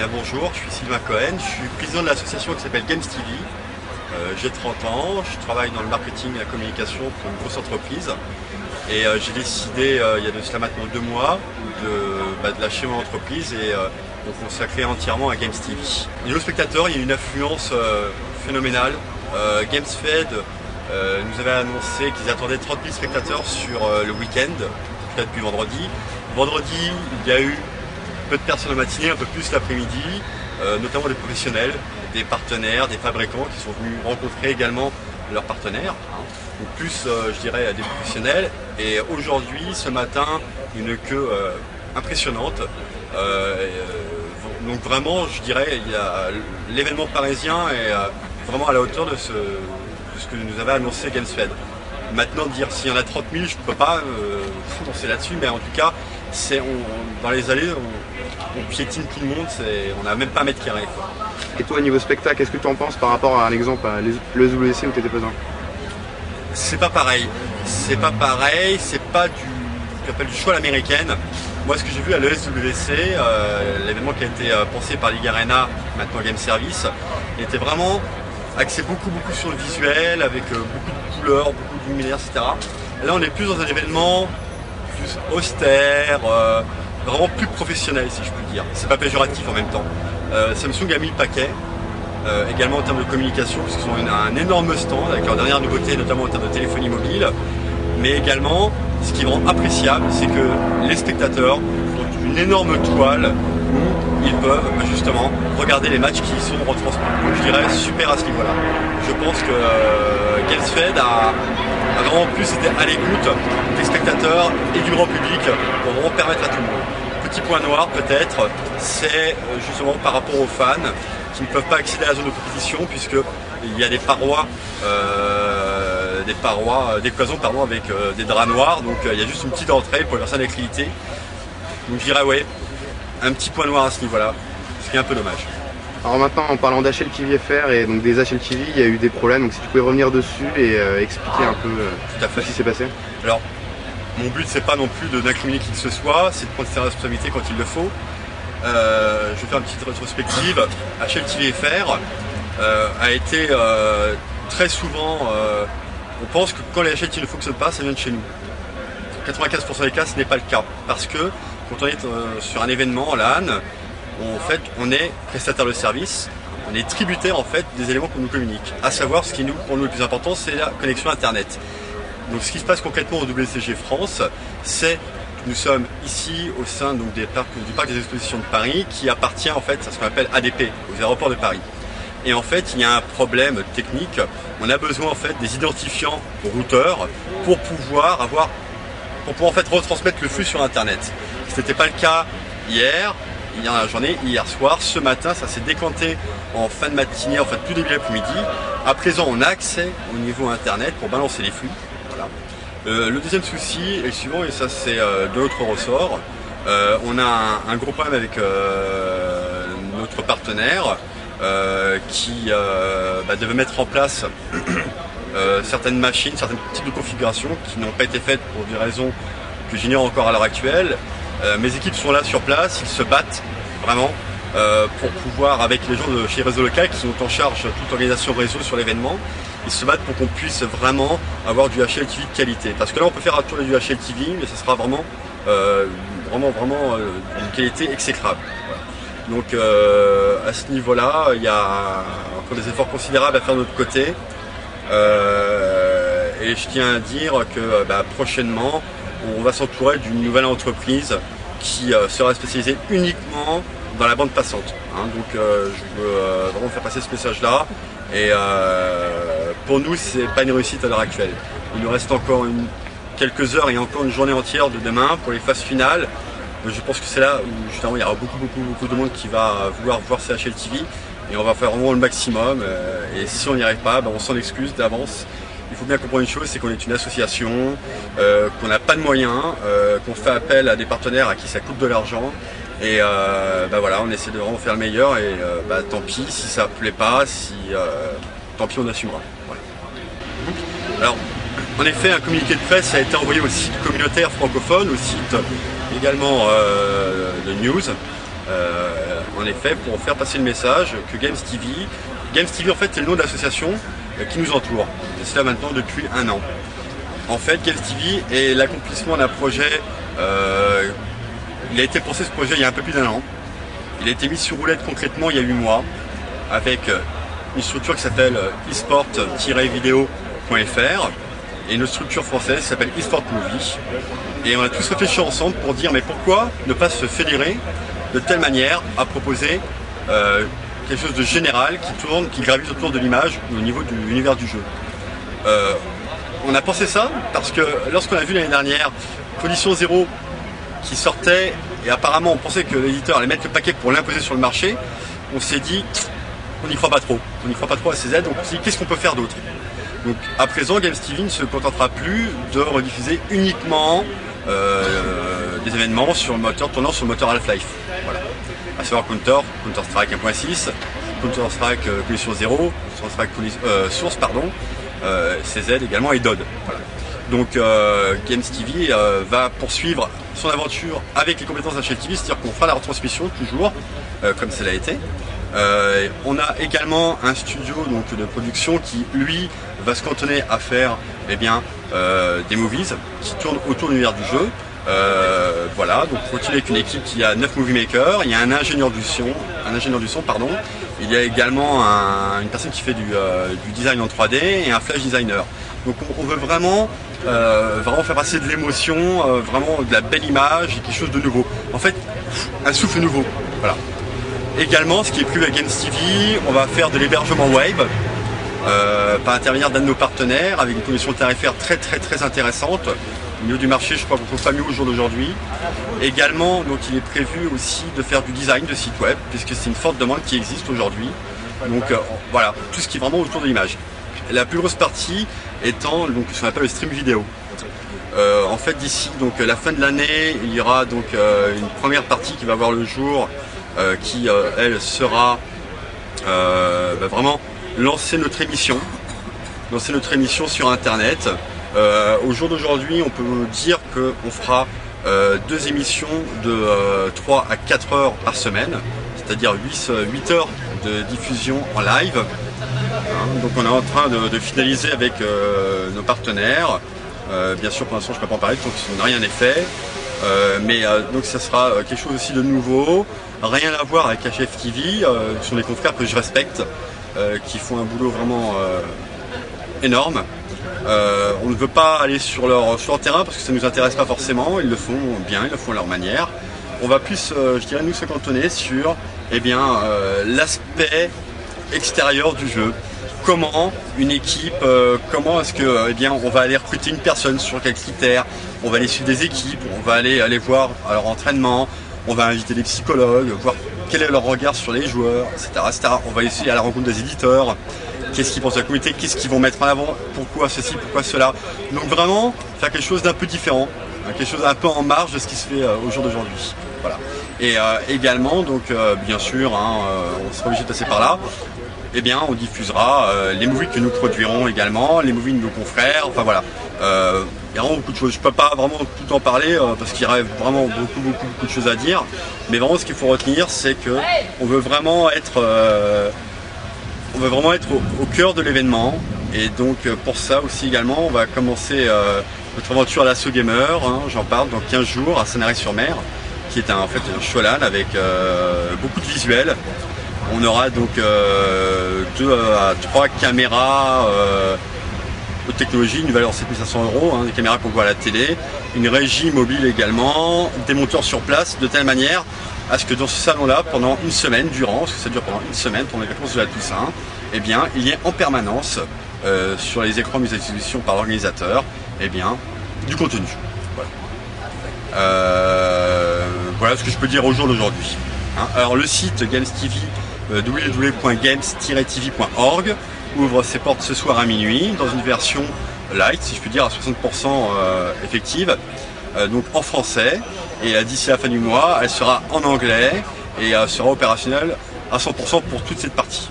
Bonjour, je suis Sylvain Cohen, je suis président de l'association qui s'appelle Games TV. J'ai 30 ans, je travaille dans le marketing et la communication pour une grosse entreprise. Et j'ai décidé, il y a de cela maintenant 2 mois, de lâcher mon entreprise et de consacrer entièrement à Games TV. Niveau spectateurs, il y a une affluence phénoménale. GamesFed nous avait annoncé qu'ils attendaient 30 000 spectateurs sur le week-end, depuis vendredi. Vendredi, il y a eu peu de personnes en matinée, un peu plus l'après-midi, notamment des professionnels, des partenaires, des fabricants qui sont venus rencontrer également leurs partenaires, donc plus je dirais des professionnels. Et aujourd'hui, ce matin, une queue impressionnante. Donc vraiment, je dirais, l'événement parisien est vraiment à la hauteur de ce que nous avait annoncé GamesFed. Maintenant, dire s'il y en a 30 000, je ne peux pas penser là-dessus, mais en tout cas, dans les allées, on piétine tout le monde, on n'a même pas un mètre carré. Et toi, au niveau spectacle, qu'est-ce que tu en penses par rapport à un exemple à l'ESWC où tu étais présent? C'est pas pareil. C'est pas pareil, c'est pas du choix à l'américaine. Moi, ce que j'ai vu à l'ESWC, l'événement qui a été pensé par Ligue Arena, maintenant Game Service, il était vraiment axé beaucoup sur le visuel, avec beaucoup de couleurs, beaucoup de luminaires, etc. Et là, on est plus dans un événement plus austère, vraiment plus professionnel, si je puis dire. C'est pas péjoratif en même temps. Samsung a mis le paquet, également en termes de communication, puisqu'ils ont un énorme stand avec leur dernière nouveauté, notamment en termes de téléphonie mobile. Mais également, ce qui rend appréciable, c'est que les spectateurs ont une énorme toile où ils peuvent justement regarder les matchs qui sont retransmis. Donc je dirais super à ce niveau-là. Je pense que GamesFed a vraiment plus été à l'écoute des spectateurs et du grand public pour vraiment permettre à tout le monde. Petit point noir peut-être, c'est justement par rapport aux fans qui ne peuvent pas accéder à la zone de compétition puisqu'il y a des parois des cloisons avec des draps noirs, donc il y a juste une petite entrée pour les personnes accréditées. Donc je dirais ouais, un petit point noir à ce niveau-là, ce qui est un peu dommage. Alors maintenant, en parlant d'HLTV FR et donc des HLTV, il y a eu des problèmes, donc si tu pouvais revenir dessus et expliquer un peu ce qui s'est passé. Alors, mon but c'est pas non plus d'incriminer qui que ce soit, c'est de prendre ses responsabilités quand il le faut. Je vais faire une petite rétrospective. HLTV FR a été très souvent, on pense que quand les HLTV ne fonctionnent pas, ça vient de chez nous. 95% des cas, ce n'est pas le cas, parce que quand on est sur un événement LAN, on est prestataire de service, on est tributaire en fait des éléments qu'on nous communique. À savoir, ce qui pour nous le plus important, c'est la connexion Internet. Donc ce qui se passe concrètement au WCG France, c'est que nous sommes ici au sein donc, du parc des expositions de Paris, qui appartient en fait à ce qu'on appelle ADP, aux aéroports de Paris. Et en fait, il y a un problème technique. On a besoin en fait des identifiants routeurs pour pouvoir en fait retransmettre le flux sur Internet. Ce n'était pas le cas hier dans la journée, hier soir. Ce matin, ça s'est décanté en fin de matinée, en fait tout début d'après-midi. À présent, on a accès au niveau Internet pour balancer les flux. Voilà. Le deuxième souci est le suivant, et ça c'est de notre ressort. On a un gros problème avec notre partenaire qui devait mettre en place certaines machines, certains types de configurations qui n'ont pas été faites pour des raisons que j'ignore encore à l'heure actuelle. Mes équipes sont là sur place, ils se battent vraiment pour pouvoir, avec les gens de chez Réseau Local qui sont en charge de toute l'organisation réseau sur l'événement, ils se battent pour qu'on puisse vraiment avoir du HLTV de qualité. Parce que là on peut faire un tour du HLTV, mais ça sera vraiment d'une qualité exécrable. Donc à ce niveau-là, il y a encore des efforts considérables à faire de notre côté. Et je tiens à dire que prochainement, on va s'entourer d'une nouvelle entreprise qui sera spécialisée uniquement dans la bande passante. Donc je veux vraiment faire passer ce message-là. Et pour nous, c'est pas une réussite à l'heure actuelle. Il nous reste encore quelques heures et encore une journée entière de demain pour les phases finales. Je pense que c'est là où justement il y aura beaucoup de monde qui va vouloir voir ces HLTV. Et on va faire vraiment le maximum. Et si on n'y arrive pas, on s'en excuse d'avance. Il faut bien comprendre une chose, c'est qu'on est une association, qu'on n'a pas de moyens, qu'on fait appel à des partenaires à qui ça coûte de l'argent. Et voilà, on essaie de vraiment faire le meilleur et tant pis si ça ne plaît pas, tant pis on assumera. Voilà. Alors, en effet, un communiqué de presse a été envoyé au site communautaire francophone, au site également de news, en effet, pour faire passer le message que Games TV en fait c'est le nom de l'association qui nous entoure. Et c'est là maintenant depuis 1 an. En fait, Games TV est l'accomplissement d'un projet. Il a été pensé ce projet il y a un peu plus d'1 an. Il a été mis sur roulette concrètement il y a 8 mois avec une structure qui s'appelle esport-video.fr et une structure française qui s'appelle eSport Movie. Et on a tous réfléchi ensemble pour dire mais pourquoi ne pas se fédérer de telle manière à proposer quelque chose de général qui gravite autour de l'image au niveau de l'univers du jeu. On a pensé ça parce que lorsqu'on a vu l'année dernière Condition Zéro qui sortait et apparemment on pensait que l'éditeur allait mettre le paquet pour l'imposer sur le marché, on s'est dit on n'y croit pas trop. On n'y croit pas trop à CZ, donc on s'est dit qu'est-ce qu'on peut faire d'autre. Donc à présent Games TV ne se contentera plus de rediffuser uniquement des événements tournant sur le moteur Half-Life. Voilà. À savoir Counter-Strike 1.6, Counter-Strike Condition Zéro, Counter-Strike Source, CZ également et DOD. Voilà. Donc Games TV va poursuivre son aventure avec les compétences d'HL TV, c'est-à-dire qu'on fera la retransmission toujours, comme cela a été. On a également un studio donc, de production qui, lui, va se cantonner à faire des movies qui tournent autour de l'univers du jeu. Voilà, donc on continue avec une équipe qui a 9 movie makers, il y a un ingénieur du son, il y a également une personne qui fait du design en 3D et un flash designer. Donc on veut vraiment faire passer de l'émotion, vraiment de la belle image et quelque chose de nouveau. En fait, un souffle nouveau. Voilà. Également, ce qui est plus à Games TV, on va faire de l'hébergement web par l'intermédiaire d'un de nos partenaires avec une condition tarifaire très intéressante. Au niveau du marché, je crois qu'on ne trouve pas mieux au jour d'aujourd'hui. Également, donc, il est prévu aussi de faire du design de site web, puisque c'est une forte demande qui existe aujourd'hui. Donc voilà, tout ce qui est vraiment autour de l'image. La plus grosse partie étant donc, ce qu'on appelle le stream vidéo. En fait, d'ici donc la fin de l'année, il y aura donc une première partie qui va voir le jour, qui elle sera vraiment lancer notre émission sur Internet. Au jour d'aujourd'hui, on peut dire qu'on fera 2 émissions de 3 à 4 heures par semaine, c'est-à-dire 8 heures de diffusion en live. Donc on est en train de finaliser avec nos partenaires. Bien sûr, pour l'instant, je ne peux pas en parler, donc rien n'est fait. Donc ça sera quelque chose aussi de nouveau. Rien à voir avec HF TV, ce sont des confrères que je respecte, qui font un boulot vraiment énorme. On ne veut pas aller sur leur terrain parce que ça ne nous intéresse pas forcément, ils le font bien, ils le font à leur manière. On va plus, je dirais, nous se cantonner sur l'aspect extérieur du jeu. Comment une équipe, comment est-ce que on va aller recruter une personne, sur quels critères, on va aller suivre des équipes, on va aller voir à leur entraînement, on va inviter des psychologues, voir quel est leur regard sur les joueurs, etc. On va essayer à la rencontre des éditeurs, qu'est-ce qu'ils pensent de la communauté, qu'est-ce qu'ils vont mettre en avant, pourquoi ceci, pourquoi cela. Donc vraiment faire quelque chose d'un peu différent, quelque chose un peu en marge de ce qui se fait au jour d'aujourd'hui. Voilà. Et également, donc bien sûr, on sera obligé de passer par là. On diffusera les movies que nous produirons également, les movies de nos confrères, enfin voilà. Il y a vraiment beaucoup de choses. Je ne peux pas vraiment tout en parler parce qu'il y aurait vraiment beaucoup de choses à dire. Mais vraiment ce qu'il faut retenir, c'est que on veut vraiment être au cœur de l'événement. Et donc pour ça aussi également, on va commencer notre aventure à l'Assaut Gamer, j'en parle dans 15 jours à Sanary-sur-Mer, qui est en fait un Cholan avec beaucoup de visuels. On aura donc 2 à 3 caméras haute technologie, une valeur 7500 €, des caméras qu'on voit à la télé, une régie mobile également, des monteurs sur place, de telle manière à ce que dans ce salon-là, pendant une semaine durant, parce que ça dure pendant une semaine, pendant les vacances de la Toussaint, il y ait en permanence sur les écrans mis à disposition par l'organisateur, du contenu. Voilà ce que je peux dire au jour d'aujourd'hui. Alors le site Games TV, www.games-tv.org, ouvre ses portes ce soir à minuit dans une version light, si je puis dire, à 60% effective, donc en français, et d'ici la fin du mois elle sera en anglais et sera opérationnelle à 100% pour toute cette partie.